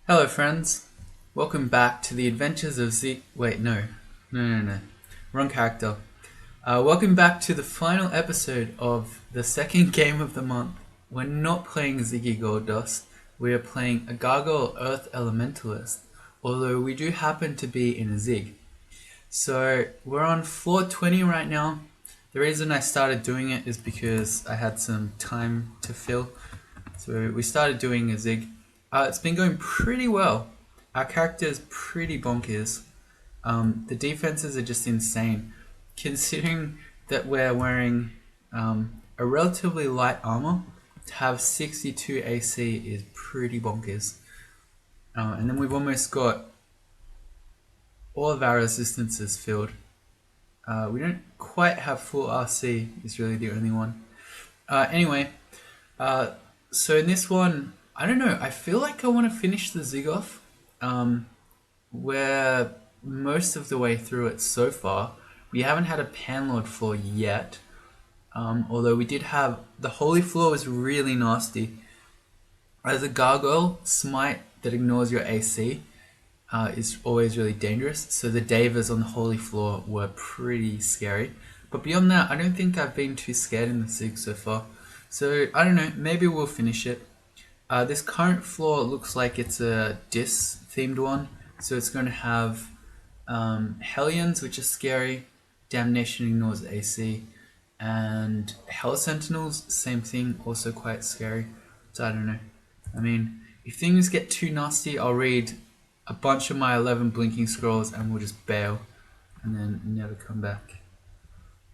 Hello friends, welcome back to the adventures of wait, no, wrong character. Welcome back to the final episode of the second game of the month. We're not playing Ziggy Goldust, we are playing a Gargoyle Earth Elementalist, although we do happen to be in a Zig. So we're on floor 20 right now. The reason I started doing it is because I had some time to fill. So we started doing a Zig. It's been going pretty well. Our character is pretty bonkers. The defenses are just insane. Considering that we're wearing a relatively light armor, to have 62 AC is pretty bonkers. And then we've almost got all of our resistances filled. We don't quite have full RC, is really the only one. Anyway, so in this one, I don't know, I feel like I want to finish the Zig off. We're most of the way through it so far. We haven't had a Panlord floor yet, although we did have, the Holy floor was really nasty. As a Gargoyle, Smite that ignores your AC is always really dangerous, so the Davers on the Holy floor were pretty scary. But beyond that, I don't think I've been too scared in the Zig so far. So, I don't know, maybe we'll finish it. This current floor looks like it's a Dis themed one, so it's going to have Hellions, which are scary, Damnation ignores AC, and Hell Sentinels, same thing, also quite scary. So I don't know. I mean, if things get too nasty, I'll read a bunch of my 11 blinking scrolls and we'll just bail and then never come back.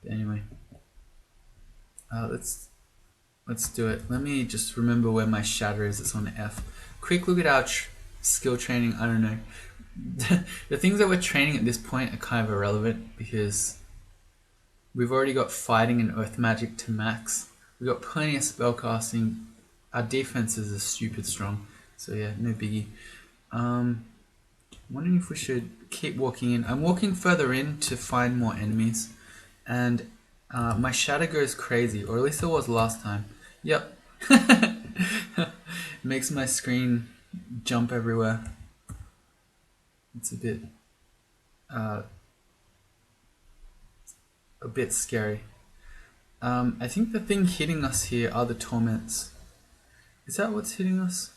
But anyway, let's do it. Let me just remember where my shatter is. It's on F. Quick look at our skill training. I don't know. The things that we're training at this point are kind of irrelevant because we've already got fighting and earth magic to max. We've got plenty of spellcasting. Our defenses are stupid strong. So yeah, no biggie. Wondering if we should keep walking in. I'm walking further in to find more enemies. And my shadow goes crazy, or at least it was last time. Yep. Makes my screen jump everywhere. It's a bit scary. I think the thing hitting us here are the torments. Is that what's hitting us?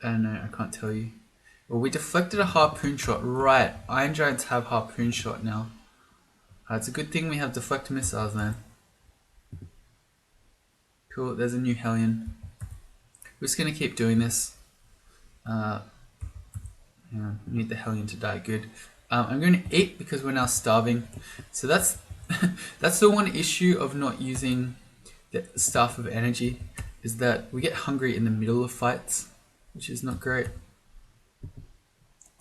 I don't know, I can't tell you. Well, we deflected a harpoon shot. Right, Iron Giants have harpoon shot now. It's a good thing we have deflect missiles then. Cool, there's a new Hellion. We're just going to keep doing this. We need the Hellion to die good. I'm going to eat because we're now starving. So that's that's the one issue of not using the Staff of Energy, is that we get hungry in the middle of fights, which is not great.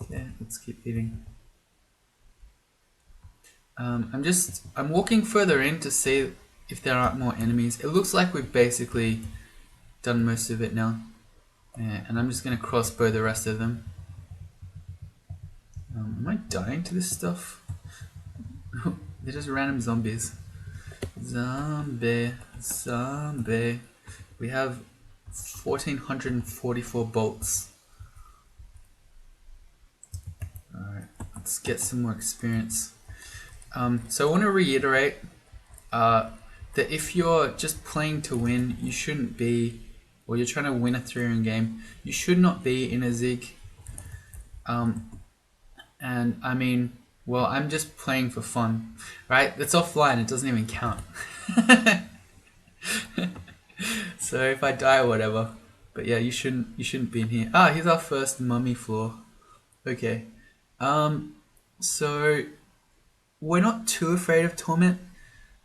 Yeah, let's keep eating. I'm walking further in to see if there aren't more enemies. It looks like we've basically done most of it now. Yeah, and I'm just going to crossbow the rest of them. Am I dying to this stuff? They're just random zombies. Zombie. We have 1444 bolts. Alright, let's get some more experience. So I want to reiterate that if you're just playing to win, you shouldn't be, or you're trying to win a 3-round game, you should not be in a Zig. And I mean, well, I'm just playing for fun, right? It's offline, it doesn't even count. So if I die or whatever, but yeah, you shouldn't be in here. Here's our first mummy floor. Okay. So we're not too afraid of torment.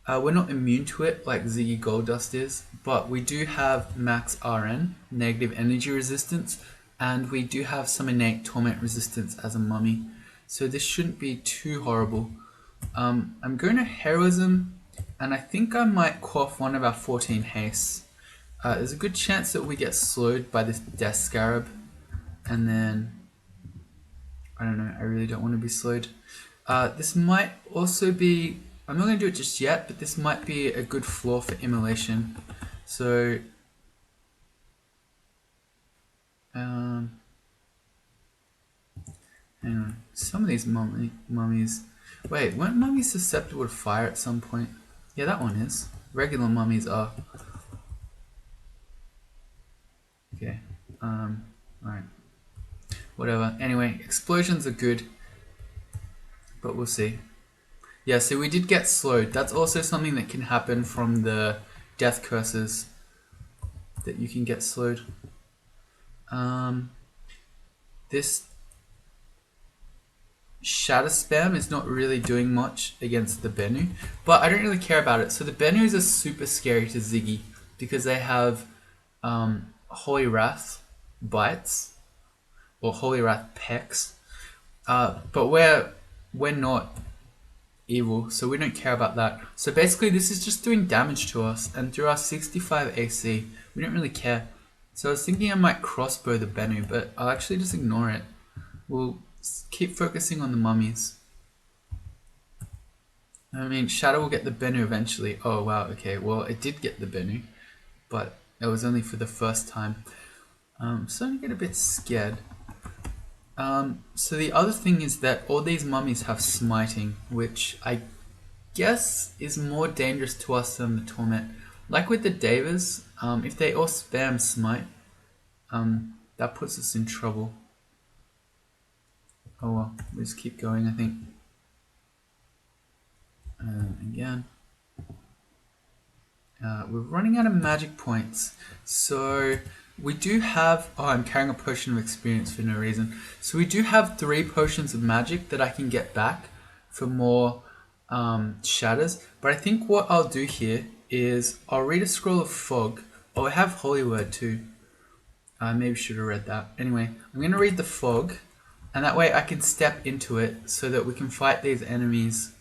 We're not immune to it like Ziggy Goldust is, but we do have max RN, negative energy resistance, and we do have some innate torment resistance as a mummy. So this shouldn't be too horrible. I'm going to heroism, and I think I might quaff one of our 14 haste. There's a good chance that we get slowed by this death scarab, and then I don't know, I really don't want to be slowed. This might also be, I'm not going to do it just yet, but this might be a good floor for immolation. So Hang on. Some of these mummies... Wait, weren't mummies susceptible to fire at some point? Yeah, that one is. Regular mummies are. Okay. Alright. Whatever. Anyway, explosions are good. But we'll see. Yeah, so we did get slowed. That's also something that can happen from the death curses. That you can get slowed. This shatter spam is not really doing much against the Bennu, but I don't really care about it. So the Bennus are super scary to Ziggy because they have Holy Wrath bites or Holy Wrath pecks, but we're not evil, so we don't care about that. So basically this is just doing damage to us, and through our 65 AC we don't really care. So I was thinking I might crossbow the Bennu, but I'll actually just ignore it. We'll keep focusing on the mummies. I mean, Shadow will get the Bennu eventually. Oh wow, okay, well it did get the Bennu, but it was only for the first time. I'm starting to get a bit scared. So the other thing is that all these mummies have smiting, which I guess is more dangerous to us than the Torment. Like with the Devas, if they all spam smite, that puts us in trouble. Oh well, we just keep going, I think. Again. We're running out of magic points, so we do have... Oh, I'm carrying a potion of experience for no reason. So we do have 3 potions of magic that I can get back for more shatters. But I think what I'll do here is I'll read a scroll of fog. Oh, I have holy word too. I maybe should have read that. Anyway, I'm going to read the fog, and that way I can step into it so that we can fight these enemies,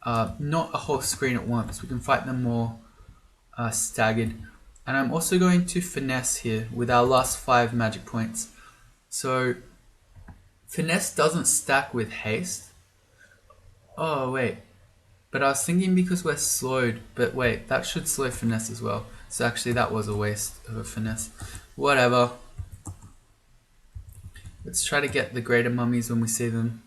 not a whole screen at once. We can fight them more staggered. And I'm also going to finesse here with our last 5 magic points. So finesse doesn't stack with haste. Oh wait, but I was thinking because we're slowed, but wait, that should slow finesse as well. So actually that was a waste of a finesse. Whatever. Let's try to get the greater mummies when we see them.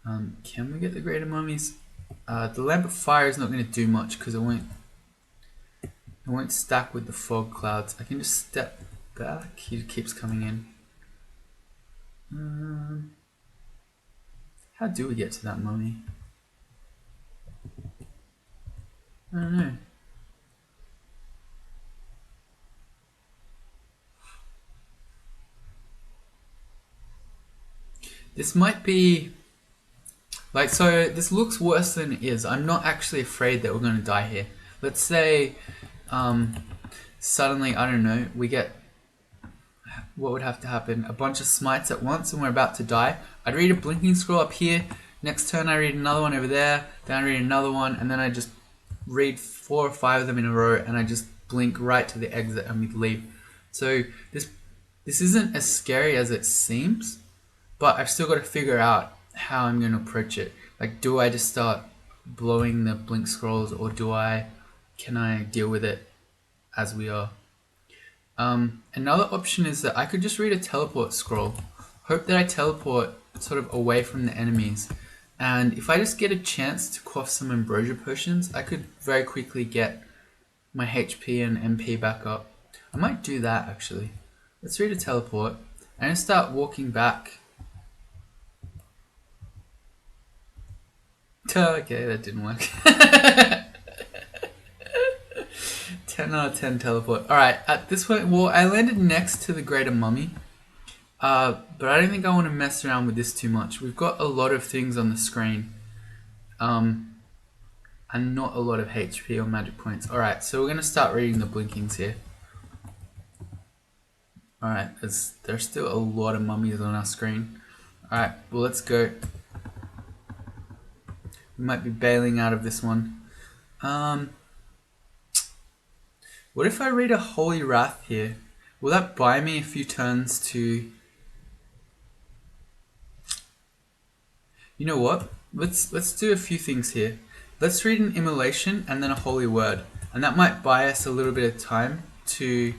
Can we get the greater mummies? The lamp of fire is not going to do much because it won't stack with the fog clouds. I can just step back. He keeps coming in. How do we get to that mummy? I don't know. This might be... Like, so this looks worse than it is. I'm not actually afraid that we're going to die here. Let's say... suddenly, I don't know, we get... What would have to happen? A bunch of smites at once and we're about to die. I'd read a blinking scroll up here. Next turn I read another one over there. Then I read another one. And then I just read 4 or 5 of them in a row. And I just blink right to the exit and we leave. So this isn't as scary as it seems. But I've still got to figure out how I'm going to approach it. Like, do I just start blowing the blink scrolls, or can I deal with it as we are? Another option is that I could just read a teleport scroll. Hope that I teleport sort of away from the enemies. And if I just get a chance to quaff some ambrosia potions, I could very quickly get my HP and MP back up. I might do that actually. Let's read a teleport and start walking back. Okay, that didn't work. 10 out of 10 teleport. Alright, at this point, well, I landed next to the greater mummy. But I don't think I want to mess around with this too much. We've got a lot of things on the screen. And not a lot of HP or magic points. Alright, so we're going to start reading the blinkings here. Alright, there's still a lot of mummies on our screen. Alright, well, let's go. We might be bailing out of this one. What if I read a Holy Wrath here? Will that buy me a few turns to... You know what? Let's do a few things here. Let's read an Immolation and then a Holy Word. And that might buy us a little bit of time to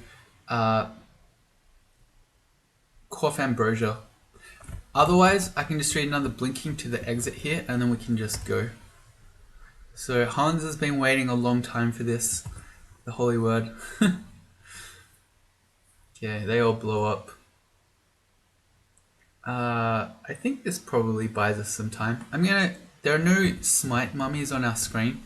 quaff Ambrosia. Otherwise, I can just read another blinking to the exit here, and then we can just go. So Hans has been waiting a long time for this, the holy word. Okay, they all blow up. I think this probably buys us some time. There are no smite mummies on our screen,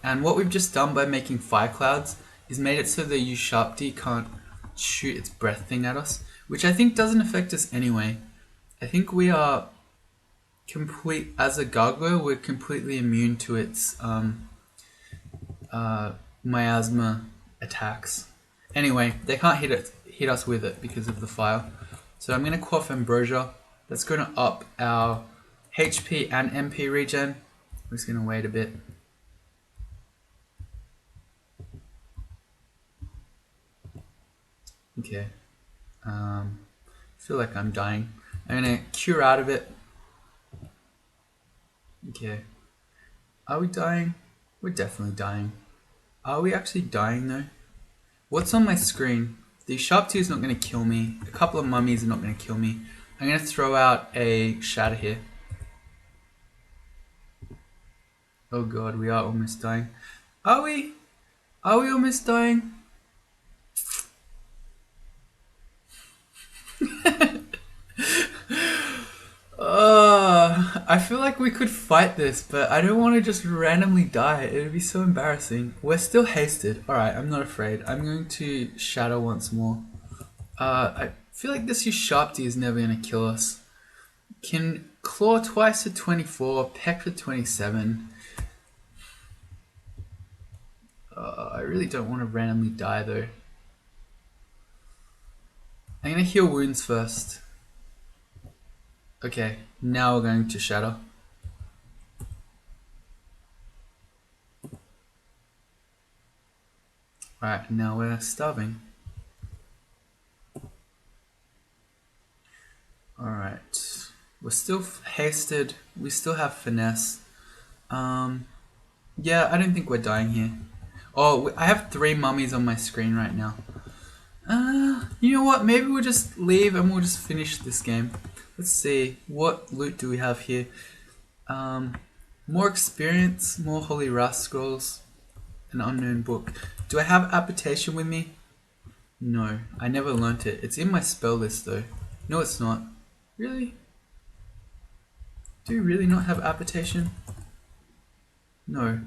and what we've just done by making fire clouds is made it so the U Sharp D can't shoot its breath thing at us, which I think doesn't affect us anyway. I think we are as a gargoyle, we're completely immune to its miasma attacks. Anyway, they can't hit us with it because of the fire. So I'm going to quaff ambrosia. That's going to up our HP and MP regen. I'm just going to wait a bit. Okay. I feel like I'm dying. I'm going to cure out of it. Okay. Are we dying? We're definitely dying. Are we actually dying though? What's on my screen? The Sharp 2 is not going to kill me. A couple of mummies are not going to kill me. I'm going to throw out a shatter here. Oh god, we are almost dying. Are we? Are we almost dying? I feel like we could fight this, but I don't want to just randomly die. It would be so embarrassing. We're still hasted. Alright, I'm not afraid. I'm going to shatter once more. I feel like this Sharp D is never going to kill us. Can claw twice for 24, peck for 27. I really don't want to randomly die though. I'm going to heal wounds first. Okay, now we're going to shatter. Alright, now we're starving. Alright, we're still hasted. We still have finesse. Yeah, I don't think we're dying here. Oh, I have 3 mummies on my screen right now. You know what? Maybe we'll just leave and we'll just finish this game. Let's see. What loot do we have here? More experience, more Holy Rast Scrolls, an unknown book. Do I have Apportation with me? No, I never learnt it. It's in my spell list though. No, it's not. Really? Do you really not have Apportation? No.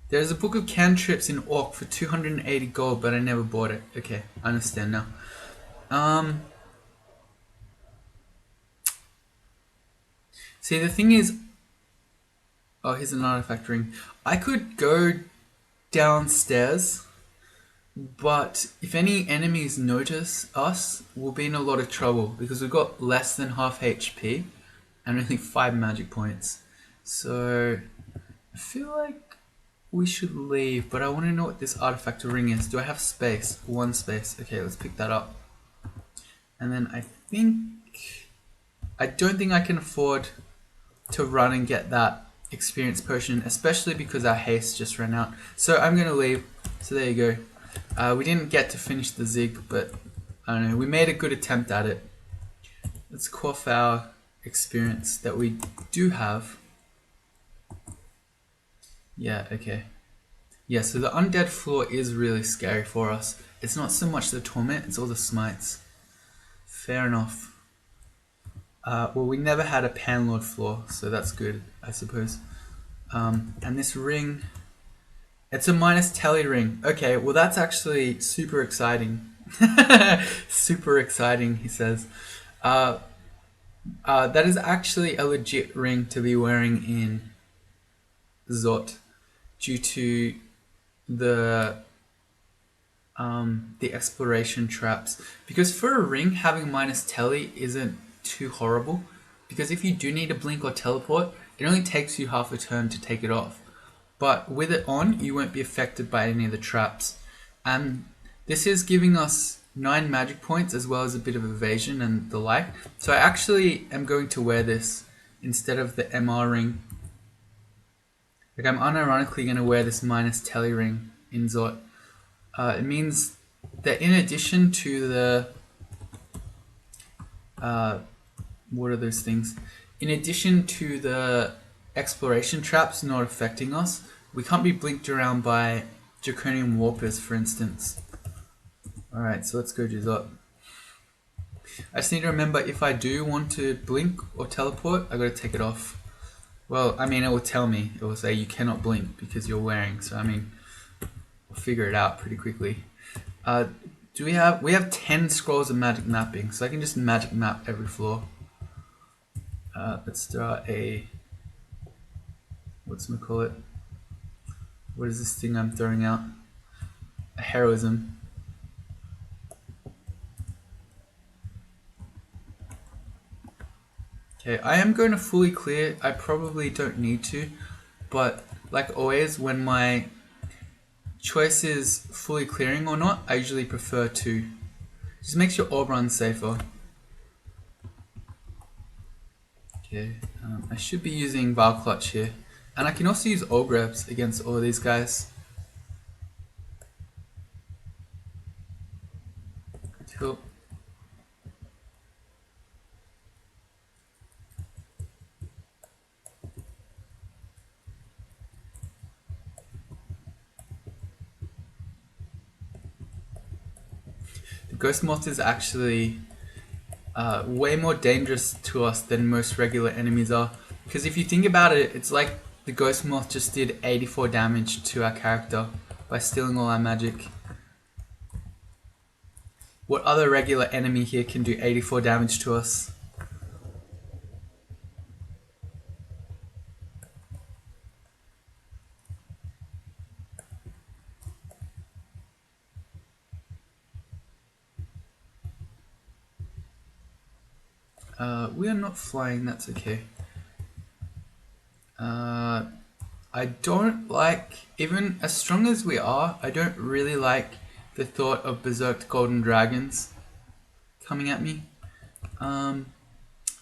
There's a book of cantrips in Orc for 280 gold, but I never bought it. Okay, I understand now. See, the thing is... Oh, here's an artifact ring. I could go downstairs, but if any enemies notice us, we'll be in a lot of trouble because we've got less than half HP and only 5 magic points. So, I feel like we should leave, but I want to know what this artifact ring is. Do I have space? 1 space. Okay, let's pick that up. And then I don't think I can afford to run and get that experience potion, especially because our haste just ran out. So I'm going to leave. So there you go. We didn't get to finish the Zig, but I don't know. We made a good attempt at it. Let's quaff our experience that we do have. Yeah, okay. Yeah, so the undead floor is really scary for us. It's not so much the torment, it's all the smites. Fair enough. Well, we never had a Panlord floor, so that's good, I suppose. And this ring, it's a minus tally ring. Okay, well that's actually super exciting. Super exciting, he says. That is actually a legit ring to be wearing in Zot due to the exploration traps. Because for a ring, having minus tally isn't too horrible, because if you do need a blink or teleport, it only takes you half a turn to take it off. But with it on, you won't be affected by any of the traps. And this is giving us 9 magic points as well as a bit of evasion and the like. So I actually am going to wear this instead of the MR ring. Like, I'm unironically going to wear this minus tally ring in Zot. It means that in addition to what are those things? In addition to the exploration traps not affecting us, we can't be blinked around by draconian warpers, for instance. Alright, so let's go do that. I just need to remember, if I do want to blink or teleport, I gotta take it off. Well, I mean, it will tell me. It will say you cannot blink because you're wearing. So I mean, we'll figure it out pretty quickly. Do we have 10 scrolls of magic mapping, so I can just magic map every floor. Let's start a, whatchamacallit? What is this thing I'm throwing out? A heroism. Okay, I am going to fully clear. I probably don't need to, but like always, when my choice is fully clearing or not, I usually prefer to. Just makes your orb run safer. Okay, I should be using Val Clutch here. And I can also use Ogrebs against all of these guys. Cool. The Ghost Moth is actually way more dangerous to us than most regular enemies are. Because if you think about it, it's like the Ghost Moth just did 84 damage to our character by stealing all our magic. What other regular enemy here can do 84 damage to us? We are not flying, that's okay. I don't like, even as strong as we are, I don't really like the thought of berserked golden dragons coming at me. Oh,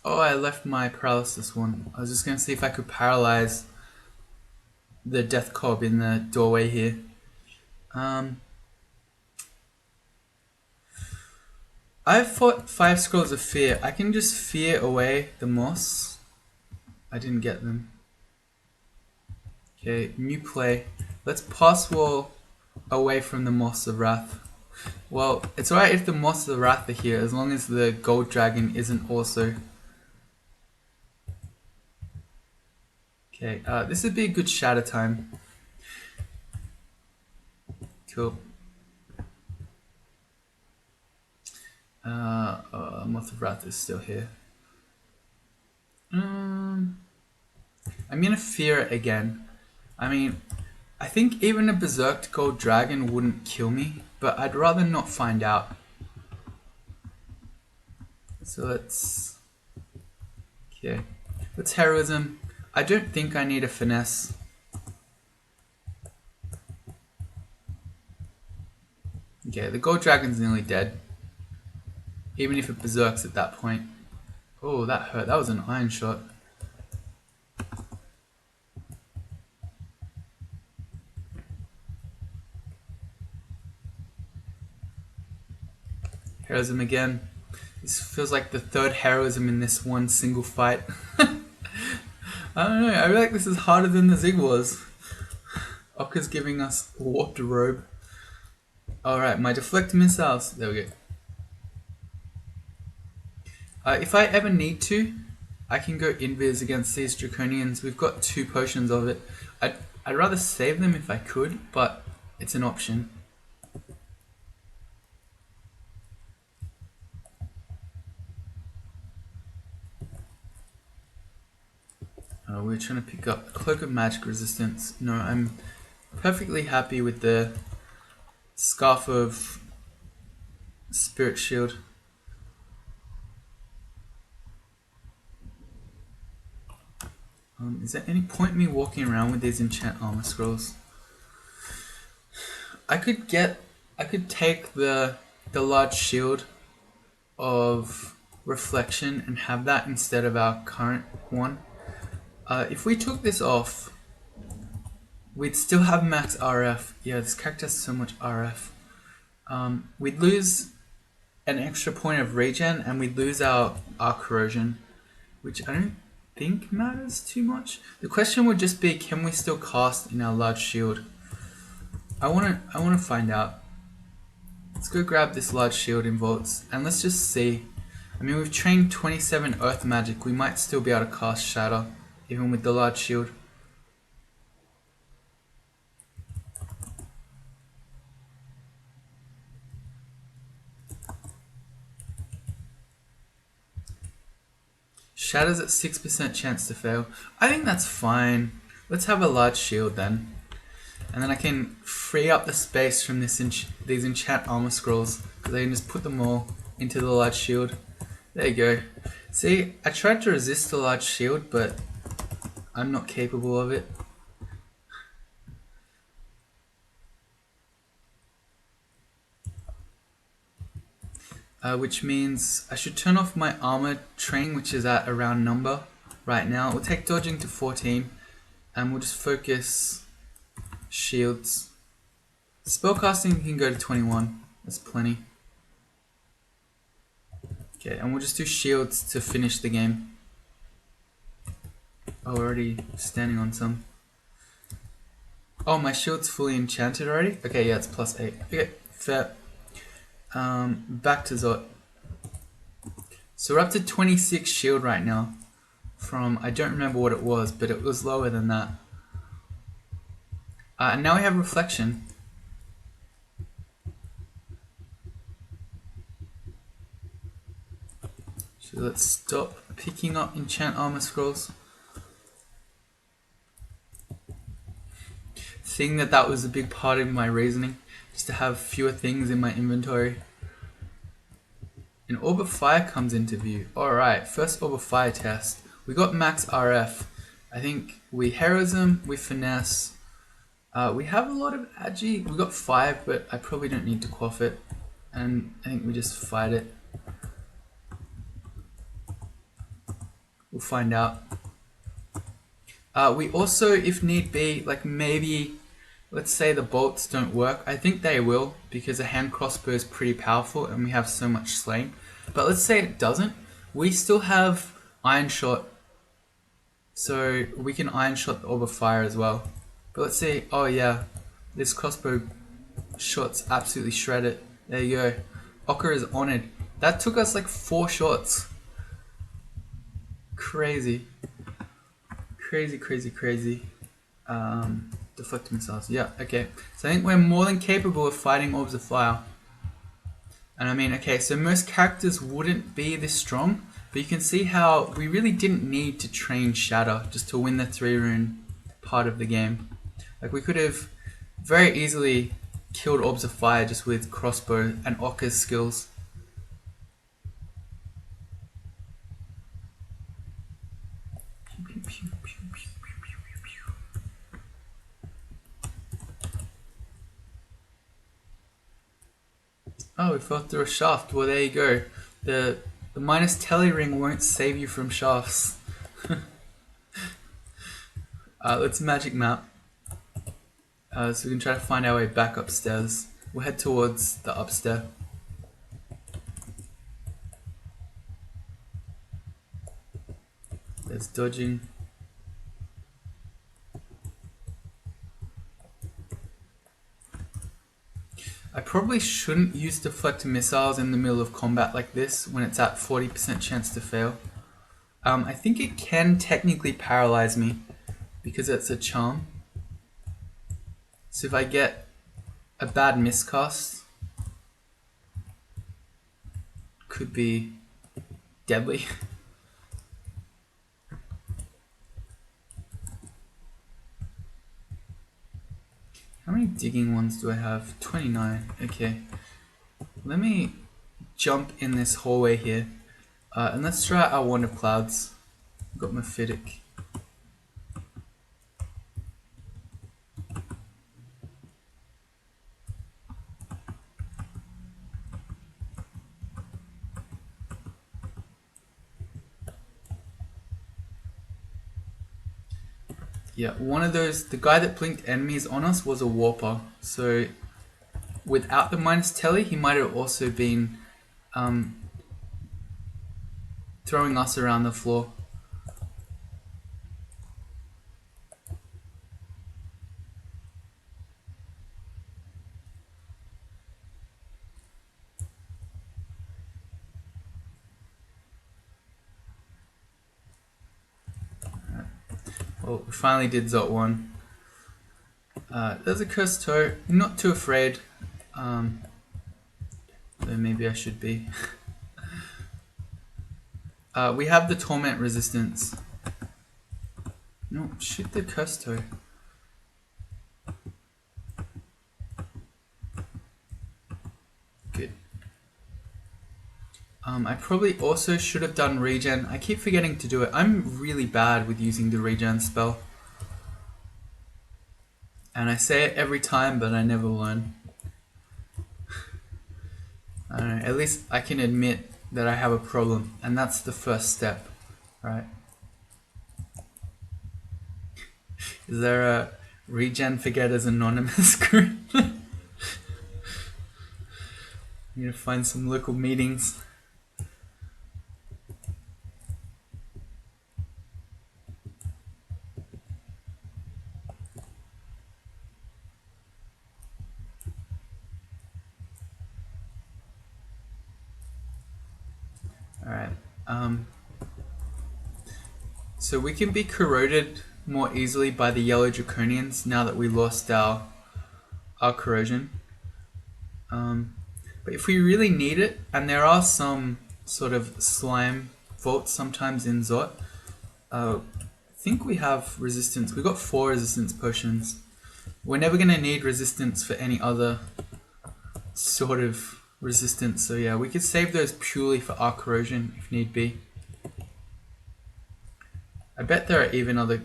I left my paralysis one. I was just going to see if I could paralyze the death cob in the doorway here. I've fought 5 scrolls of fear. I can just fear away the moss. I didn't get them. Okay, new play. Let's pass wall away from the Moss of Wrath. Well, it's alright if the Moss of Wrath are here, as long as the gold dragon isn't also. Okay, this would be a good shatter time. Cool. Moth of Wrath is still here. I'm gonna fear it again. I mean, I think even a berserked gold dragon wouldn't kill me, but I'd rather not find out. So let's... Okay. Let's heroism. I don't think I need a finesse. Okay, the gold dragon's nearly dead. Even if it berserks at that point. Oh, that hurt. That was an iron shot. Heroism again. This feels like the 3rd heroism in this one single fight. I don't know, I feel like this is harder than the Zig was. Okka's giving us a warped robe. Alright, my deflect missiles. There we go. If I ever need to, I can go invis against these draconians. We've got 2 potions of it. I'd rather save them if I could, but it's an option. We're trying to pick up Cloak of Magic Resistance. No, I'm perfectly happy with the Scarf of Spirit Shield. Is there any point me walking around with these enchant armor scrolls? I could take the large shield of reflection and have that instead of our current one. If we took this off, we'd still have max RF. Yeah, this character has so much RF. We'd lose an extra point of regen and we lose our corrosion, which I don't think matters too much. The question would just be, can we still cast in our large shield? I wanna find out. Let's go grab this large shield in vaults and let's just see. I mean, we've trained 27 earth magic. We might still be able to cast shatter even with the large shield. Shatter's at 6% chance to fail. I think that's fine. Let's have a large shield then. And then I can free up the space from these enchant armor scrolls, because I can just put them all into the large shield. There you go. See, I tried to resist the large shield, but I'm not capable of it. Which means I should turn off my armor training, which is at a round number right now. We'll take dodging to 14 and we'll just focus shields. Spellcasting can go to 21, that's plenty. Okay, and we'll just do shields to finish the game. Oh, already standing on some. Oh, my shield's fully enchanted already? Okay, yeah, it's +8. Okay, fair. Back to Zot. So we're up to 26 shield right now from, I don't remember what it was, but it was lower than that. And now we have reflection. So let's stop picking up enchant armor scrolls. Seeing that was a big part of my reasoning, just to have fewer things in my inventory. An Orb of Fire comes into view. Alright, first Orb of Fire test. We got max RF. I think we Heroism, we Finesse. We have a lot of Agi. We got 5, but I probably don't need to quaff it. And I think we just fight it. We'll find out. We also, if need be, like maybe, let's say the bolts don't work. I think they will, because a hand crossbow is pretty powerful and we have so much slain. But let's say it doesn't. We still have Iron Shot. So we can Iron Shot the Orb of Fire as well. But let's say, oh yeah, this crossbow shots absolutely shred it. There you go. Ochre is honored. That took us like 4 shots. Crazy. Crazy. Deflect missiles. Yeah, okay. So I think we're more than capable of fighting Orbs of Fire. And I mean, okay, so most characters wouldn't be this strong, but you can see how we really didn't need to train Shatter just to win the 3-rune part of the game. Like, we could have very easily killed Orbs of Fire just with crossbow and Ochre's skills. Oh, we fell through a shaft. Well, there you go. The minus telly ring won't save you from shafts. Let's magic map. So we can try to find our way back upstairs. We'll head towards the upstairs. There's dodging. I probably shouldn't use deflect missiles in the middle of combat like this when it's at 40% chance to fail. I think it can technically paralyze me because it's a charm. So if I get a bad miscast, could be deadly. How many digging ones do I have? 29. Okay. Let me jump in this hallway here. And let's try our Wand of Clouds. Got my Fiddick. Yeah, one of those, the guy that blinked enemies on us was a warper. So without the minus telly, he might have also been throwing us around the floor. Well, we finally did Zot 1. There's a cursed toe. Not too afraid. Though maybe I should be. We have the torment resistance. No, shoot the cursed toe. Good. I probably also should have done regen. I keep forgetting to do it. I'm really bad with using the regen spell. And I say it every time, but I never learn. I don't know, at least I can admit that I have a problem, and that's the first step, right? Is there a Regen Forgetters Anonymous group? Need to find some local meetings. Alright, so we can be corroded more easily by the yellow draconians now that we lost our corrosion. But if we really need it, and there are some sort of slime vaults sometimes in Zot, I think we have resistance. We've got 4 resistance potions. We're never going to need resistance for any other sort of resistance, so yeah, we could save those purely for our corrosion if need be. I bet there are even other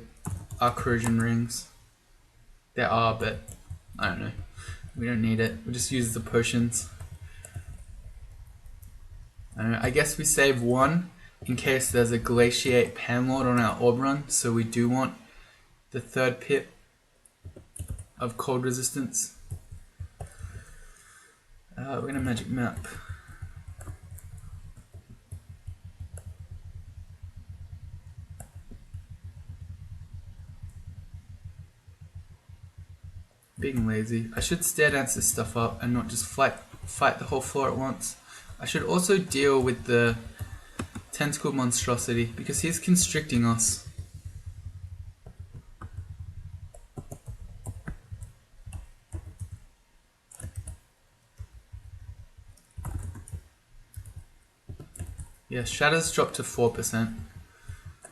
corrosion rings. There are, but I don't know. We don't need it. We'll just use the potions. I don't know. I guess we save 1 in case there's a Glaciate Panlord on our orb run, so we do want the 3rd pip of cold resistance. We're gonna magic map. Being lazy. I should stare dance this stuff up and not just fight the whole floor at once. I should also deal with the tentacle monstrosity because he's constricting us. Yeah, shatters dropped to 4%.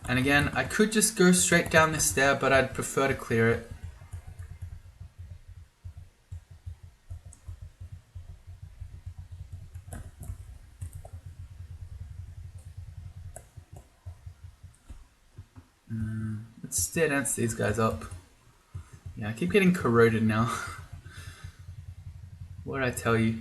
And again, I could just go straight down this stair, but I'd prefer to clear it. Let's stare dance these guys up. Yeah, I keep getting corroded now. What did I tell you?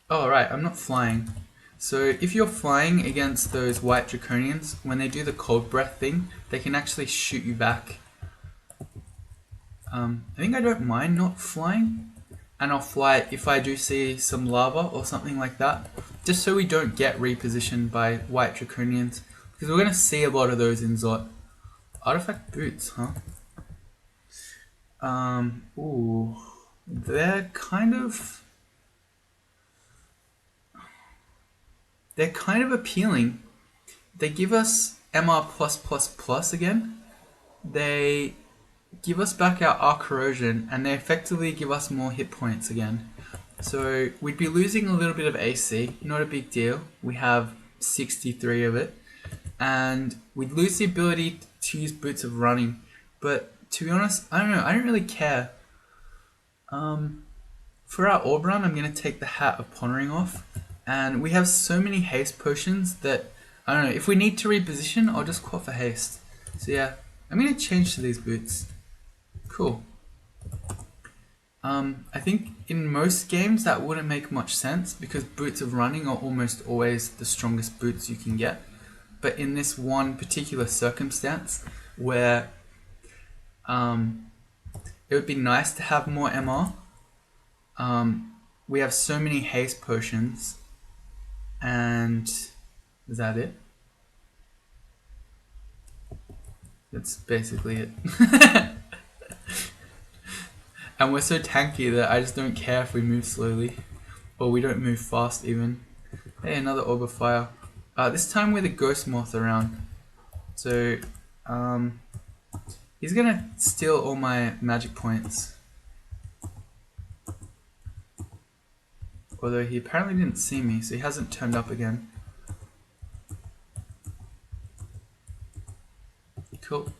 Oh, right, I'm not flying. So if you're flying against those white draconians, when they do the cold breath thing, they can actually shoot you back. I think I don't mind not flying, and I'll fly if I do see some lava or something like that, just so we don't get repositioned by white draconians, because we're going to see a lot of those in Zot. Artifact boots, huh? Ooh, they're kind of appealing. They give us MR+++ again. They give us back our corrosion, and they effectively give us more hit points again. So we'd be losing a little bit of AC, not a big deal. We have 63 of it, and we'd lose the ability to use Boots of Running. But to be honest, I don't know, I don't really care. For our orb run, I'm going to take the Hat of Pondering off, and we have so many haste potions that, I don't know, if we need to reposition, I'll just quaff a haste. So yeah, I'm going to change to these boots. Cool. I think in most games that wouldn't make much sense because Boots of Running are almost always the strongest boots you can get. But in this one particular circumstance where it would be nice to have more MR, We have so many haste potions, and is that it? That's basically it. And we're so tanky that I just don't care if we move slowly, or we don't move fast even. Hey, another orb of fire. This time with a ghost moth around. So, he's gonna steal all my magic points. Although he apparently didn't see me, so he hasn't turned up again. Cool.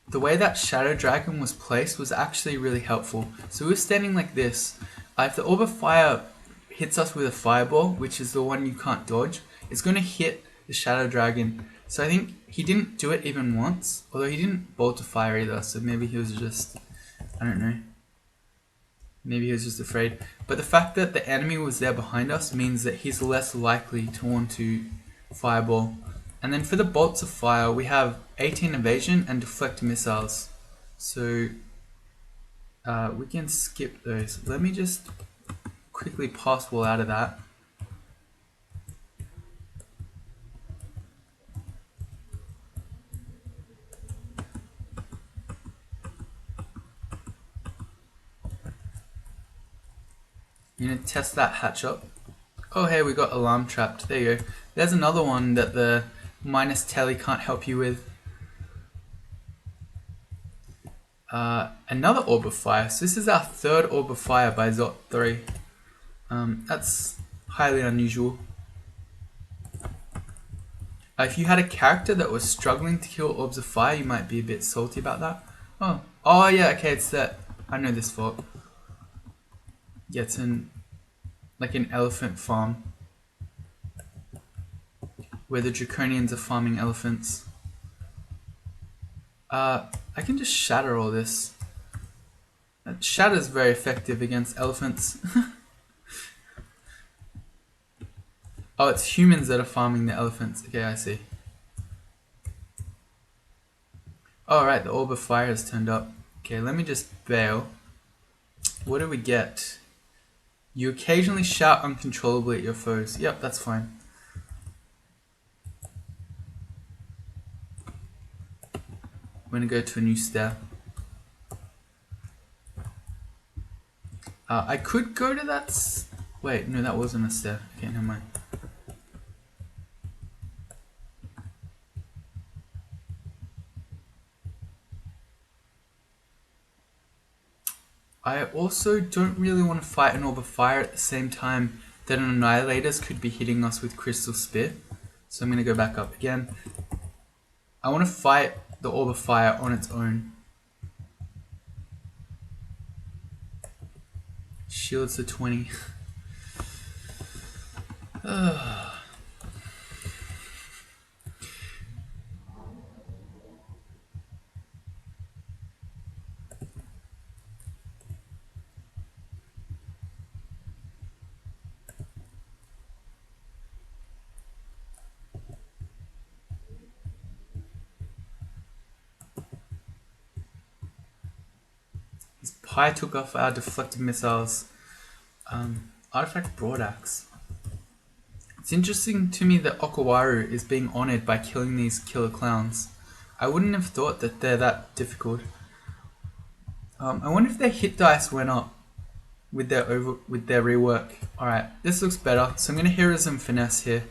The way that Shadow Dragon was placed was actually really helpful. So we were standing like this. If the Orb of Fire hits us with a Fireball, which is the one you can't dodge, it's going to hit the Shadow Dragon. So I think he didn't do it even once, although he didn't bolt a fire either, so maybe he was just, I don't know. Maybe he was just afraid. But the fact that the enemy was there behind us means that he's less likely to want to Fireball. And then for the bolts of fire, we have 18 evasion and deflect missiles. So we can skip those. Let me just quickly pass wall out of that. I'm going to test that hatch up. Oh hey, we got alarm trapped. There you go. There's another one that the minus telly can't help you with. Another orb of fire. So this is our third orb of fire by Zot 3. That's highly unusual. If you had a character that was struggling to kill orbs of fire, you might be a bit salty about that. Oh yeah, okay, it's that. I know this fort. Yeah, it's like an elephant farm where the Draconians are farming elephants. I can just shatter all this. Shatter is very effective against elephants. Oh, it's humans that are farming the elephants. Okay, I see. Alright, the orb of fire has turned up. Okay, let me just bail. What do we get? You occasionally shout uncontrollably at your foes. Yep, that's fine. I'm gonna go to a new stair. I could go to that. Wait, no, that wasn't a stair. Okay, never mind. I also don't really want to fight an orb of fire at the same time that an annihilators could be hitting us with crystal spear. So I'm gonna go back up again. I want to fight the orb of fire on its own. Shields to 20. His pie took off our deflected missiles. Artifact Broadaxe. It's interesting to me that Okawaru is being honoured by killing these killer clowns. I wouldn't have thought that they're that difficult. I wonder if their hit dice went up with their rework. Alright, this looks better. So I'm going to heroism finesse here.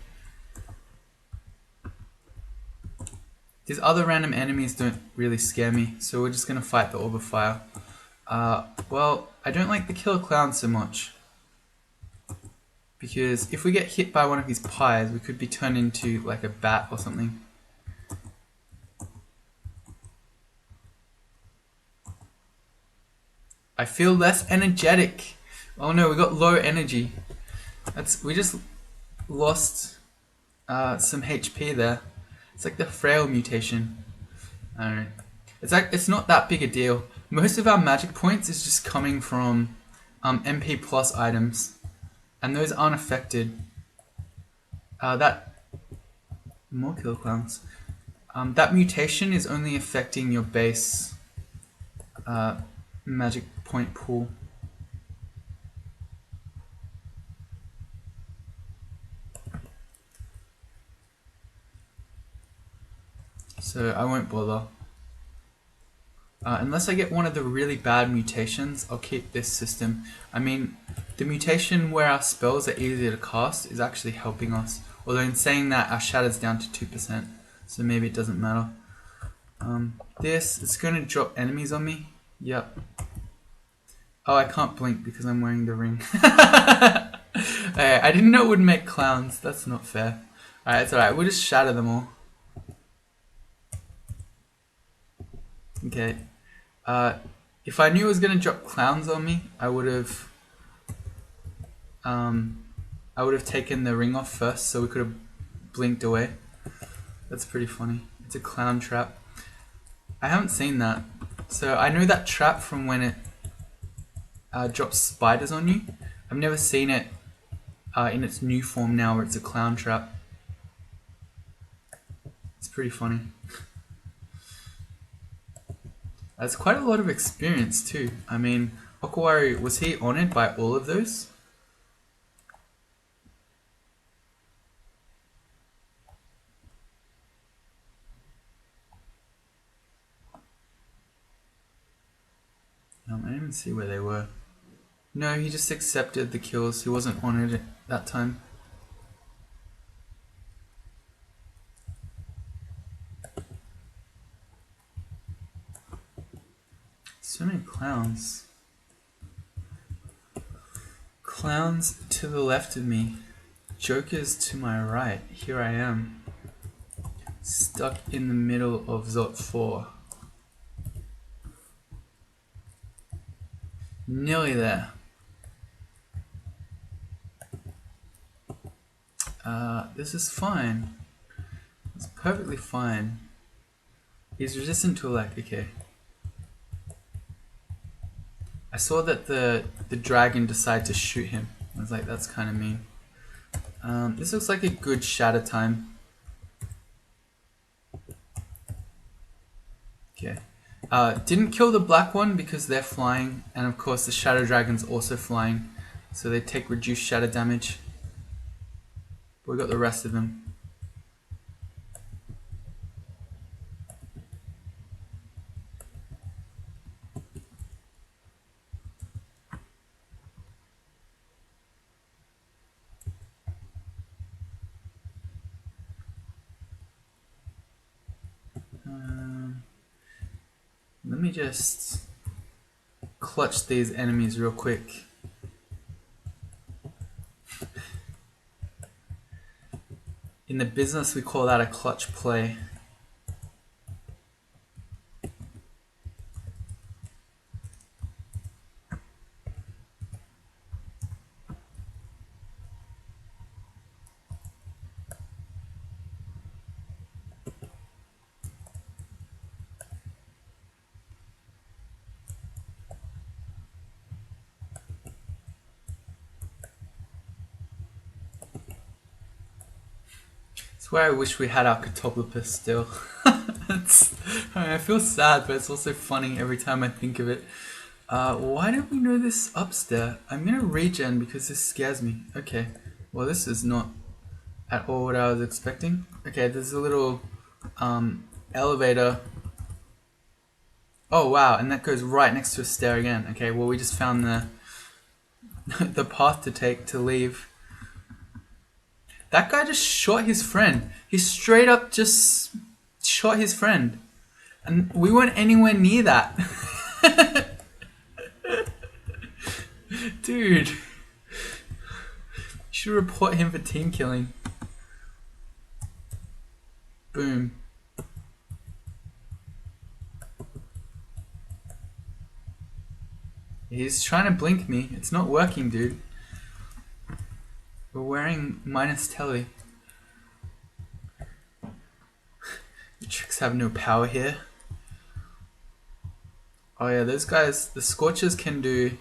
These other random enemies don't really scare me, so we're just going to fight the orb of fire. Well, I don't like the killer clown so much. Because if we get hit by one of his pies, we could be turned into like a bat or something. I feel less energetic. Oh no, we got low energy. We just lost some HP there. It's like the frail mutation. I don't know. It's not that big a deal. Most of our magic points is just coming from MP plus items. And those aren't affected. More killer clowns. That mutation is only affecting your base magic point pool. So I won't bother. Unless I get one of the really bad mutations, I'll keep this system. I mean, the mutation where our spells are easier to cast is actually helping us. Although in saying that, our shatter's down to 2%, so maybe it doesn't matter. This, it's going to drop enemies on me. Yep. Oh, I can't blink because I'm wearing the ring. I didn't know it would make clowns. That's not fair. Alright, it's alright. We'll just shatter them all. Okay. If I knew it was going to drop clowns on me, I would have taken the ring off first so we could have blinked away. That's pretty funny. It's a clown trap. I haven't seen that. So I know that trap from when it drops spiders on you. I've never seen it in its new form now where it's a clown trap. It's pretty funny. That's quite a lot of experience too. I mean, Okawari, was he honored by all of those? I didn't even see where they were. No, he just accepted the kills. He wasn't honored at that time. So many clowns. Clowns to the left of me. Jokers to my right. Here I am. Stuck in the middle of Zot 4. Nearly there. This is fine. It's perfectly fine. He's resistant to elect, okay. I saw that the dragon decided to shoot him. I was like, that's kind of mean. This looks like a good shatter time. Okay. Didn't kill the black one because they're flying, and of course the shadow dragon's also flying, so they take reduced shatter damage. But we got the rest of them. Let me just clutch these enemies real quick. In the business, we call that a clutch play. It's where I wish we had our Catopopus still. I feel sad, but it's also funny every time I think of it. Why don't we know this upstairs? I'm gonna regen because this scares me. Okay, well this is not at all what I was expecting. Okay, there's a little elevator. Oh wow, and that goes right next to a stair again. Okay, well we just found the the path to take to leave. That guy just shot his friend. He straight up just shot his friend. And we weren't anywhere near that. Dude. You should report him for team killing. Boom. He's trying to blink me. It's not working, dude. We're wearing minus telly. The tricks have no power here. Oh yeah, those guys, the Scorchers can do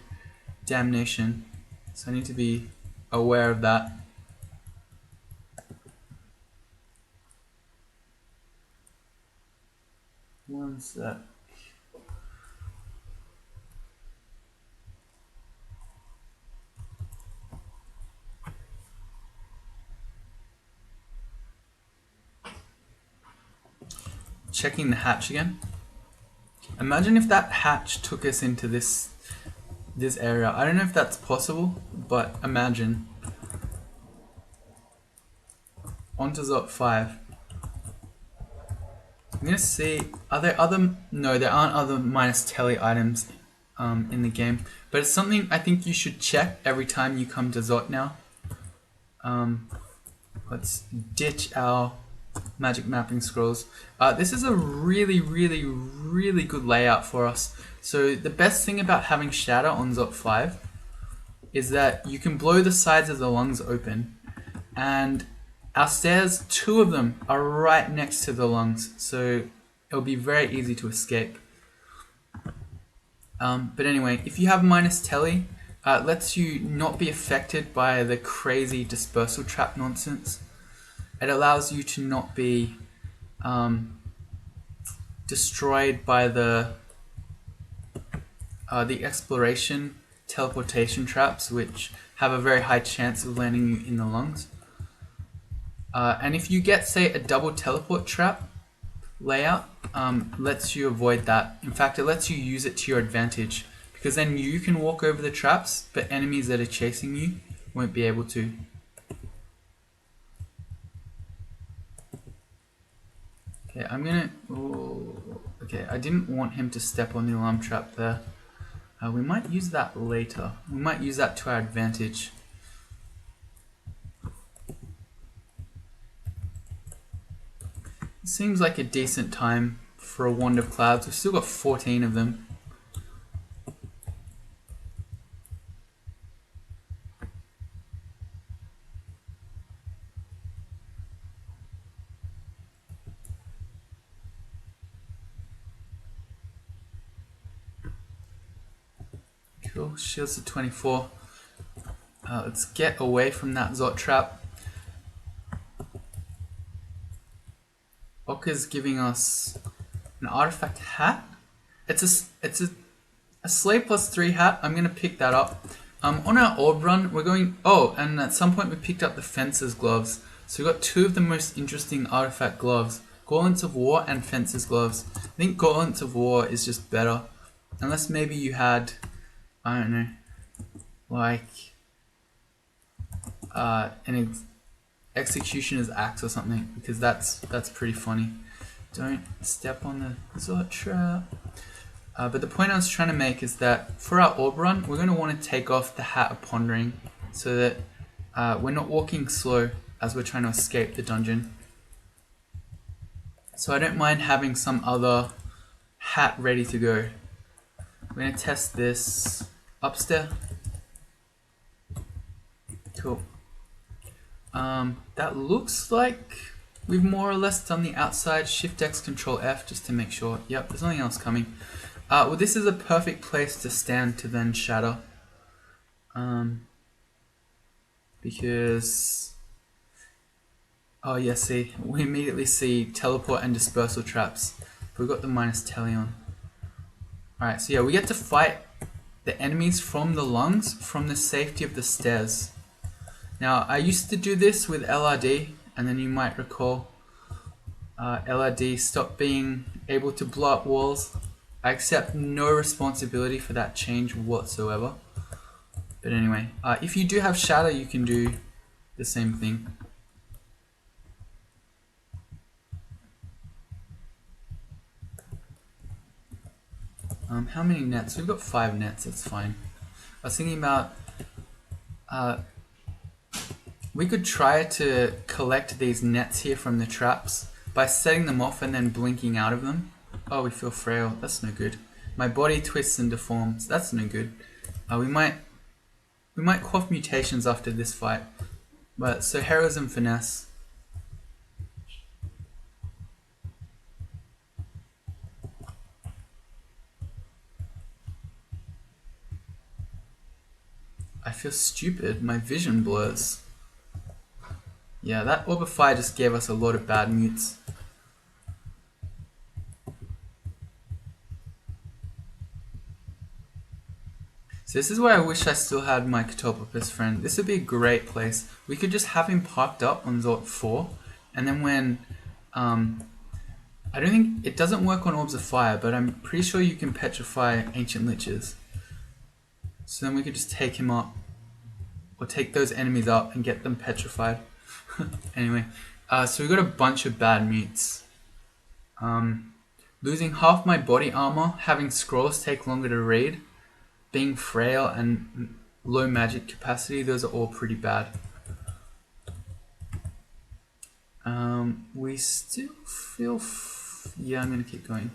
damnation. So I need to be aware of that. One sec. checking the hatch again. Imagine if that hatch took us into this area. I don't know if that's possible, but imagine. Onto Zot 5. I'm gonna see, are there other, no, there aren't other minus telly items in the game, but it's something I think you should check every time you come to Zot now. Let's ditch our magic mapping scrolls. This is a really good layout for us. So the best thing about having shatter on Zot 5 is that you can blow the sides of the lungs open, and our stairs, 2 of them are right next to the lungs, so it'll be very easy to escape. But anyway, if you have minus telly, it lets you not be affected by the crazy dispersal trap nonsense. It allows you to not be destroyed by the exploration teleportation traps, which have a very high chance of landing you in the lungs. And if you get, say, a double teleport trap layout, lets you avoid that. In fact, it lets you use it to your advantage, because then you can walk over the traps, but enemies that are chasing you won't be able to. Okay, I'm gonna... Oh, okay, I didn't want him to step on the alarm trap there. We might use that later. We might use that to our advantage. It seems like a decent time for a wand of clouds. We've still got 14 of them. Cool, shields to 24. Let's get away from that Zot trap. Oka's giving us an artifact hat. It's a slave +3 hat. I'm gonna pick that up. On our orb run, we're going. Oh, and at some point we picked up the fencer's gloves. So we got 2 of the most interesting artifact gloves: Gauntlets of War and Fencer's gloves. I think Gauntlets of War is just better, unless maybe you had, I don't know, like an executioner's axe or something, because that's pretty funny. Don't step on the Zot trap. But the point I was trying to make is that for our orb run, we're going to want to take off the Hat of Pondering, so that we're not walking slow as we're trying to escape the dungeon. So I don't mind having some other hat ready to go. We're going to test this upstairs. Cool. That looks like we've more or less done the outside. Shift X, Control F, just to make sure. Yep, there's nothing else coming. Well, this is a perfect place to stand to then shatter. Because... oh yeah, see, we immediately see teleport and dispersal traps. But we've got the minus telly on. Alright, so yeah, we get to fight the enemies from the lungs from the safety of the stairs. Now, I used to do this with LRD, and then you might recall LRD stopped being able to blow up walls. I accept no responsibility for that change whatsoever. But anyway, if you do have shatter, you can do the same thing. How many nets? We've got 5 nets, that's fine. I was thinking about... we could try to collect these nets here from the traps by setting them off and then blinking out of them. Oh, we feel frail. That's no good. My body twists and deforms. That's no good. We might quaff mutations after this fight. But so heroism finesse. I feel stupid. My vision blurs. Yeah, that Orb of Fire just gave us a lot of bad mutes. So this is where I wish I still had my Catopopus friend. This would be a great place. We could just have him parked up on Zot 4, and then when I don't think it doesn't work on orbs of fire, but I'm pretty sure you can petrify ancient liches. So then we could just take him up, or take those enemies up and get them petrified. Anyway, so we got a bunch of bad mutes. Losing half my body armor, having scrolls take longer to read, being frail and low magic capacity, those are all pretty bad. We still feel... yeah, I'm going to keep going.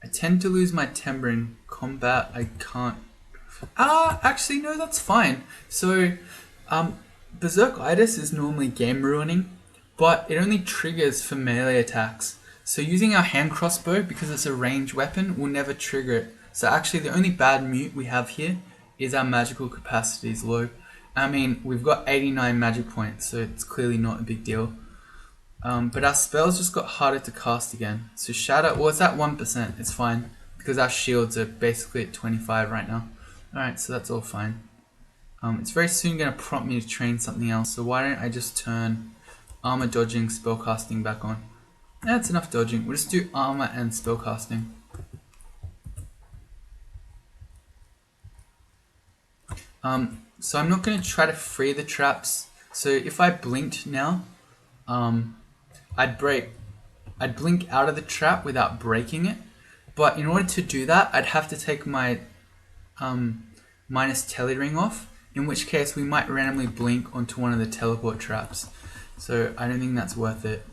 I tend to lose my temper in combat. I can't... actually, no, that's fine. So, Berserkitis is normally game ruining, but it only triggers for melee attacks. So using our hand crossbow, because it's a ranged weapon, will never trigger it. So actually the only bad mute we have here is our magical capacity is low. I mean, we've got 89 magic points, so it's clearly not a big deal. But our spells just got harder to cast again. So Shatter, well, it's at 1%, it's fine, because our shields are basically at 25 right now. Alright, so that's all fine. It's very soon going to prompt me to train something else, so why don't I just turn armor dodging spellcasting back on. That's enough dodging, we'll just do armor and spellcasting. So I'm not going to try to free the traps. So if I blinked now, I'd blink out of the trap without breaking it. But in order to do that, I'd have to take my minus tele ring off, in which case we might randomly blink onto one of the teleport traps. So I don't think that's worth it.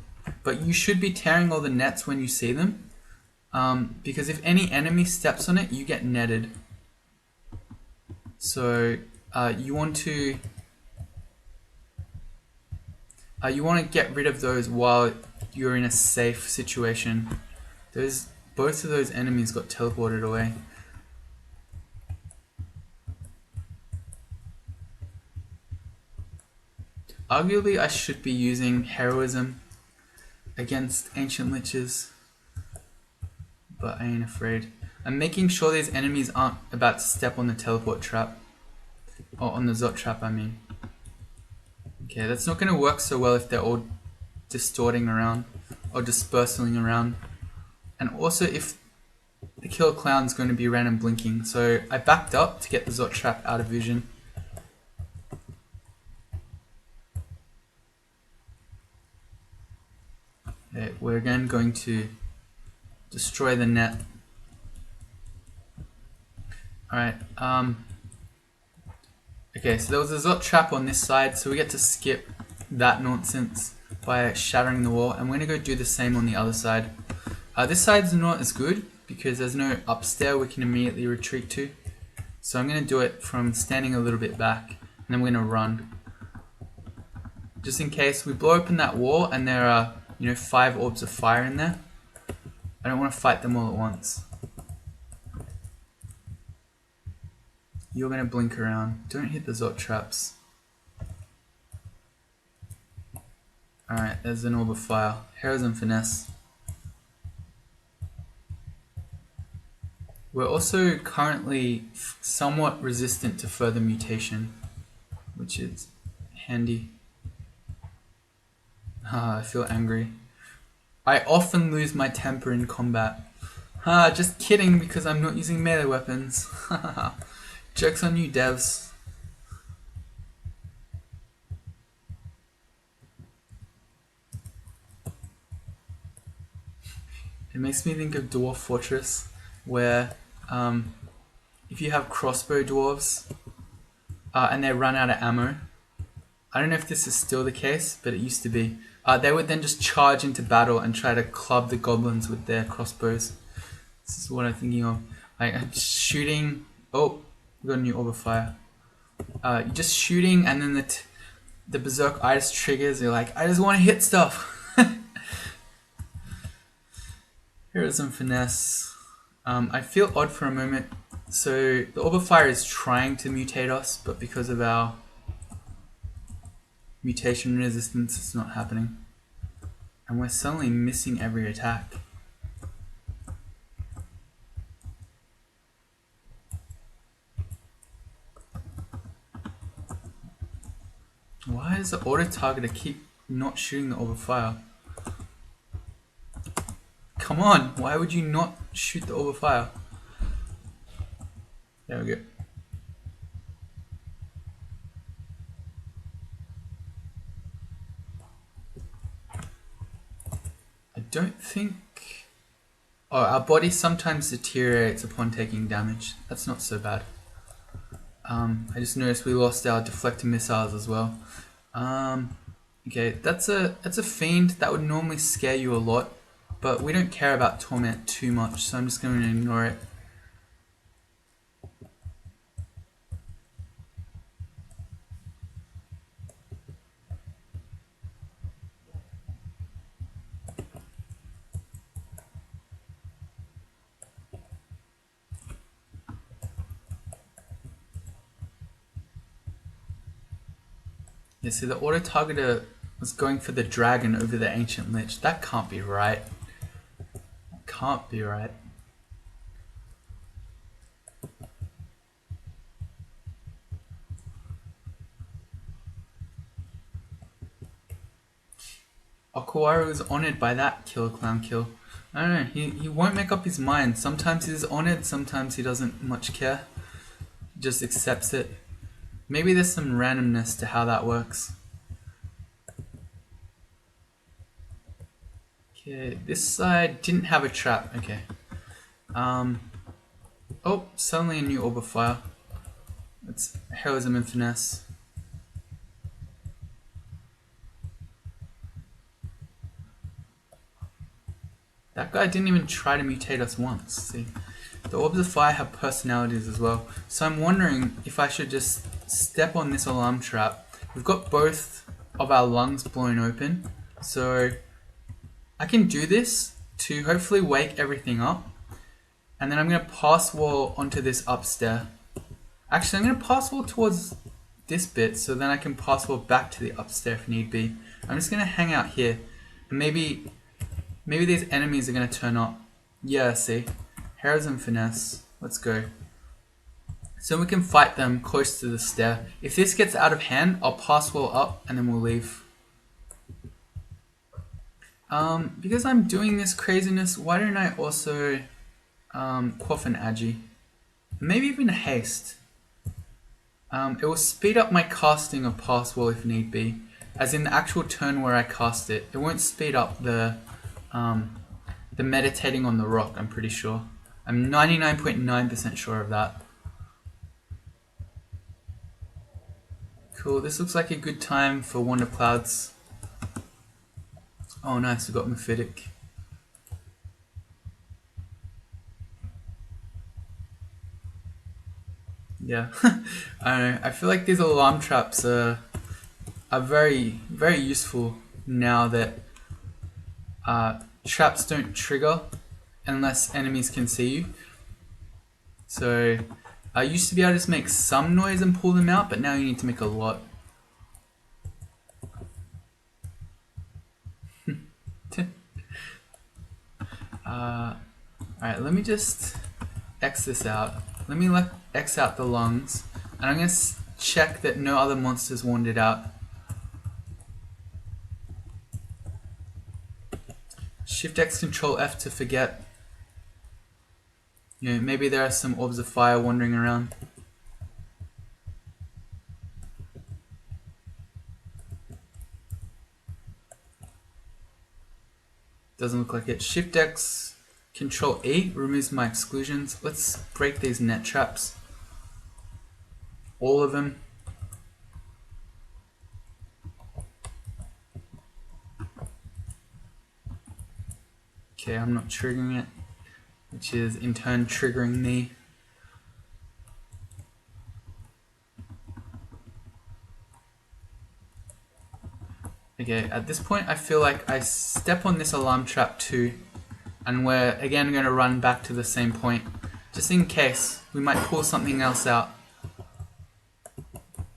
But you should be tearing all the nets when you see them, because if any enemy steps on it, you get netted. So you want to get rid of those while you're in a safe situation. Both of those enemies got teleported away. Arguably, I should be using heroism against ancient liches, but I ain't afraid. I'm making sure these enemies aren't about to step on the teleport trap. Or on the Zot trap, I mean. Okay, that's not going to work so well if they're all distorting around or dispersing around. And also if the killer clown's going to be random blinking. So I backed up to get the Zot trap out of vision. Okay, we're again going to destroy the net. Alright, okay, so there was a Zot trap on this side, so we get to skip that nonsense by shattering the wall, and we're going to go do the same on the other side. This side's not as good because there's no upstair we can immediately retreat to. So I'm going to do it from standing a little bit back, and then we're going to run. Just in case we blow open that wall and there are, 5 orbs of fire in there. I don't want to fight them all at once. You're going to blink around. Don't hit the Zot traps. Alright, there's an orb of fire. Heroism finesse. We're also currently somewhat resistant to further mutation, which is handy. I feel angry. I often lose my temper in combat. Just kidding, because I'm not using melee weapons. Joke's on you, devs. It makes me think of Dwarf Fortress, where if you have crossbow dwarves and they run out of ammo, I don't know if this is still the case, but it used to be, they would then just charge into battle and try to club the goblins with their crossbows. This is what I'm thinking of. I'm just shooting. Oh, we got a new orb of fire. You're just shooting, and then the Berserkitis triggers. You're like, I just want to hit stuff. Here's some finesse. I feel odd for a moment. So the orb of fire is trying to mutate us, but because of our mutation resistance, it's not happening. And we're suddenly missing every attack. Why does the auto targeter keep not shooting the orb of fire? Come on, why would you not shoot the orb of fire? There we go. I don't think... Oh, our body sometimes deteriorates upon taking damage. That's not so bad. I just noticed we lost our deflector missiles as well. Okay, that's a fiend that would normally scare you a lot, but we don't care about torment too much, so I'm just going to ignore it. Yeah, see, the auto-targeter was going for the dragon over the ancient lich. That can't be right. That can't be right. Okawaru is honoured by that kill, clown kill. I don't know, he won't make up his mind. Sometimes he's honoured, sometimes he doesn't much care. He just accepts it. Maybe there's some randomness to how that works. Okay, this side didn't have a trap. Okay. Oh, suddenly a new orb of fire. It's heroism and finesse. That guy didn't even try to mutate us once. See, the orbs of fire have personalities as well. So I'm wondering if I should just step on this alarm trap. We've got both of our lungs blown open, so I can do this to hopefully wake everything up. And then I'm going to pass wall onto this upstair. Actually, I'm going to pass wall towards this bit, so then I can pass wall back to the upstair if need be. I'm just going to hang out here, and maybe these enemies are going to turn up. Yeah, see? Heroism finesse. Let's go. So we can fight them close to the stair. If this gets out of hand, I'll pass wall up and then we'll leave. Because I'm doing this craziness, why don't I also quaff an agi? Maybe even a haste. It will speed up my casting of pass wall if need be. As in the actual turn where I cast it. It won't speed up the meditating on the rock, I'm pretty sure. I'm 99.9% sure of that. Cool, this looks like a good time for Wand of Clouds. Oh nice, we got Mephitic. Yeah, I don't know, I feel like these alarm traps are very, very useful now that traps don't trigger unless enemies can see you. So I used to be able to just make some noise and pull them out, but now you need to make a lot. Alright, let me just X this out. Let me X out the lungs, and I'm going to check that no other monsters wandered out. Shift X, Control F to forget. You know, maybe there are some orbs of fire wandering around. Doesn't look like it. Shift X, Control E removes my exclusions. Let's break these net traps. All of them. Okay, I'm not triggering it, which is in turn triggering me. Okay, at this point I feel like I step on this alarm trap too, and we're again going to run back to the same point, just in case we might pull something else out.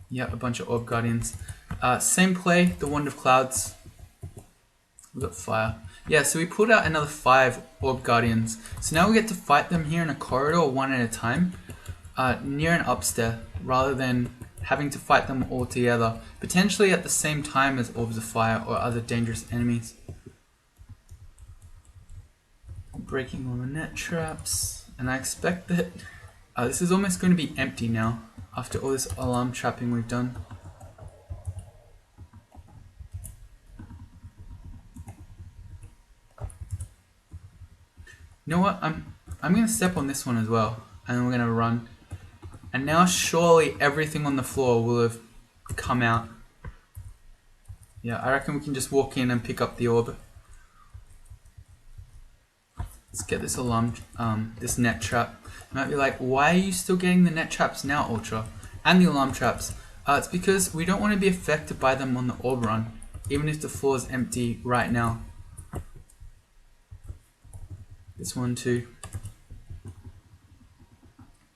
Yep, a bunch of Orb Guardians. Same play, the Wand of Clouds. We've got fire. Yeah, so we pulled out another 5 Orb Guardians. So now we get to fight them here in a corridor one at a time, near an upstair, rather than having to fight them all together, potentially at the same time as orbs of fire or other dangerous enemies. Breaking all the net traps, and I expect that this is almost going to be empty now after all this alarm trapping we've done. You know what? I'm gonna step on this one as well, and we're gonna run. And now surely everything on the floor will have come out. Yeah, I reckon we can just walk in and pick up the orb. Let's get this alarm, this net trap. You might be like, why are you still getting the net traps now, Ultra? And the alarm traps. It's because we don't want to be affected by them on the orb run, even if the floor is empty right now. This one too.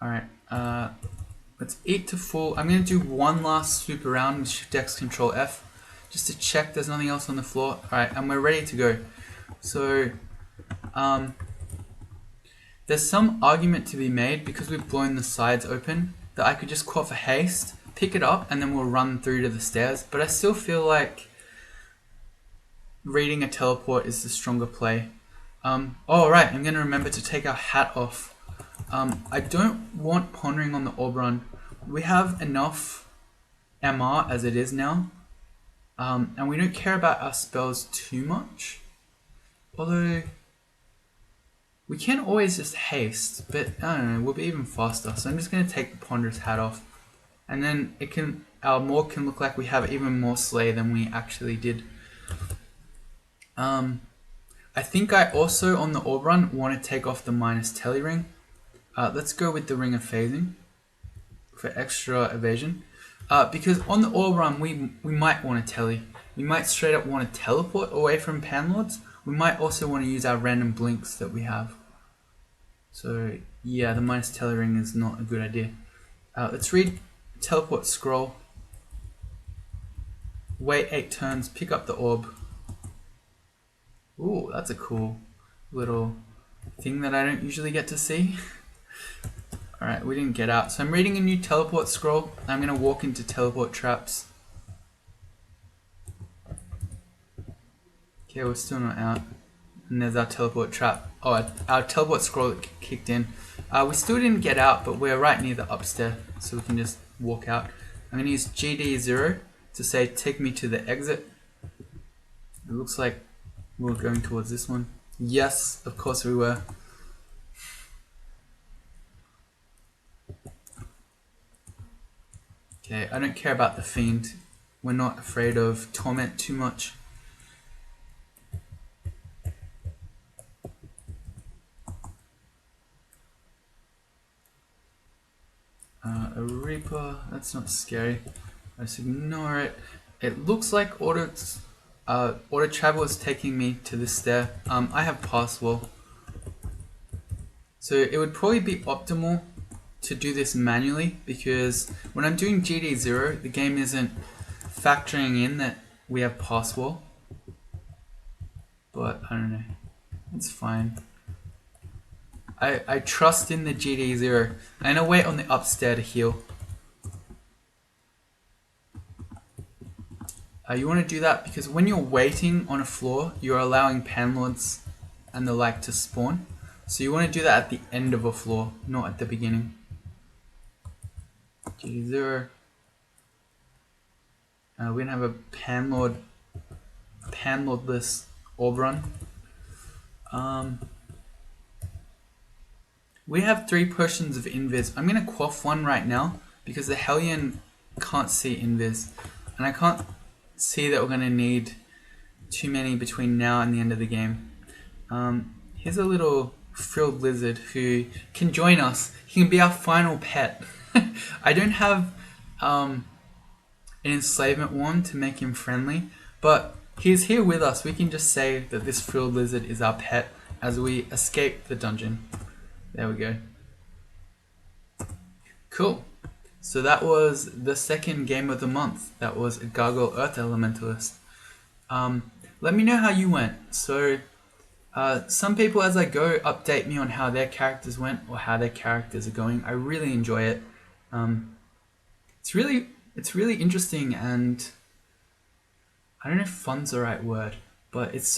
Alright, let's eat to full. I'm going to do one last swoop around with Shift X Control F just to check there's nothing else on the floor. Alright, and we're ready to go. So, there's some argument to be made because we've blown the sides open that I could just call for haste, pick it up, and then we'll run through to the stairs. But I still feel like reading a teleport is the stronger play. Oh, right, I'm going to remember to take our hat off. I don't want pondering on the orb run. We have enough MR as it is now, and we don't care about our spells too much. Although, we can always just haste, but I don't know, we'll be even faster. So I'm just going to take the ponderous hat off, and then our morgue can look like we have even more slay than we actually did. I think I also, on the orb run, want to take off the minus telly ring. Let's go with the ring of phasing for extra evasion. Because on the orb run, we might want to telly. We might straight up want to teleport away from Panlords. We might also want to use our random blinks that we have. So yeah, the minus telly ring is not a good idea. Let's read teleport scroll. Wait 8 turns, pick up the orb. Ooh, that's a cool little thing that I don't usually get to see. Alright, we didn't get out. So I'm reading a new teleport scroll. I'm going to walk into teleport traps. Okay, we're still not out. And there's our teleport trap. Oh, our teleport scroll kicked in. We still didn't get out, but we're right near the upstairs, so we can just walk out. I'm going to use GD0 to say take me to the exit. It looks like we're going towards this one. Yes, of course we were. Okay, I don't care about the fiend. We're not afraid of torment too much. A Reaper, that's not scary. Let's ignore it. It looks like auto travel is taking me to this stair. I have pass wall. So it would probably be optimal to do this manually, because when I'm doing GD0, the game isn't factoring in that we have pass wall. But I don't know, it's fine. I trust in the GD0. I'm gonna wait on the upstairs to heal. You want to do that because when you're waiting on a floor, you're allowing Panlords and the like to spawn. So you want to do that at the end of a floor, not at the beginning. GD0. We're gonna have a Panlordless orb run. We have 3 potions of invis. I'm gonna quaff one right now because the Hellion can't see invis, and I can't see that we're gonna need too many between now and the end of the game. Here's a little frilled lizard who can join us. He can be our final pet. I don't have an enslavement wand to make him friendly, but he's here with us. We can just say that this frilled lizard is our pet as we escape the dungeon. There we go. Cool. So that was the second game of the month. That was Gargoyle Earth Elementalist. Let me know how you went. So some people as I go update me on how their characters went or how their characters are going. I really enjoy it. It's really it's really interesting, and I don't know if fun's the right word, but it's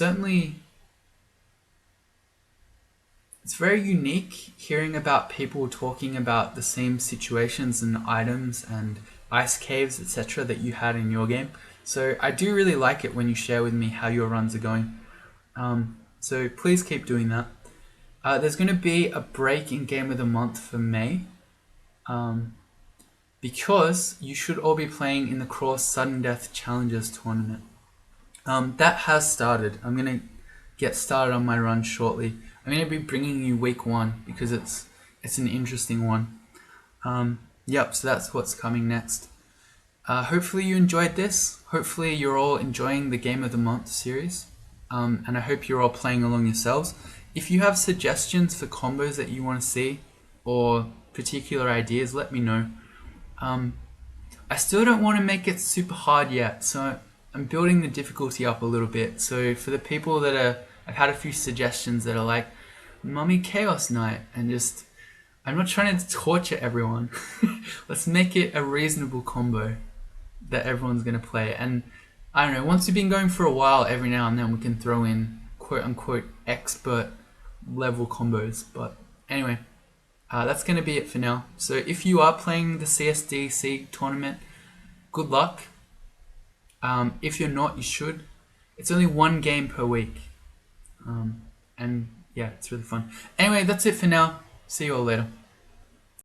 very unique hearing about people talking about the same situations and items and ice caves, etc. that you had in your game. So I do really like it when you share with me how your runs are going. So please keep doing that. There's going to be a break in Game of the Month for May, because you should all be playing in the Cross Sudden Death Challenges tournament. That has started. I'm going to get started on my run shortly. I'm going to be bringing you week 1 because it's an interesting one. Yep, so that's what's coming next. Hopefully you enjoyed this. Hopefully you're all enjoying the Game of the Month series. And I hope you're all playing along yourselves. If you have suggestions for combos that you want to see or particular ideas, let me know. I still don't want to make it super hard yet, so I'm building the difficulty up a little bit. So for the people that I've had a few suggestions that are like, Mummy Chaos Knight, and just, I'm not trying to torture everyone. Let's make it a reasonable combo that everyone's going to play. And I don't know, once we've been going for a while, every now and then we can throw in quote unquote expert level combos. But anyway, that's going to be it for now. So if you are playing the CSDC tournament, good luck. If you're not, you should. It's only 1 game per week. And yeah, it's really fun. Anyway, that's it for now. See you all later.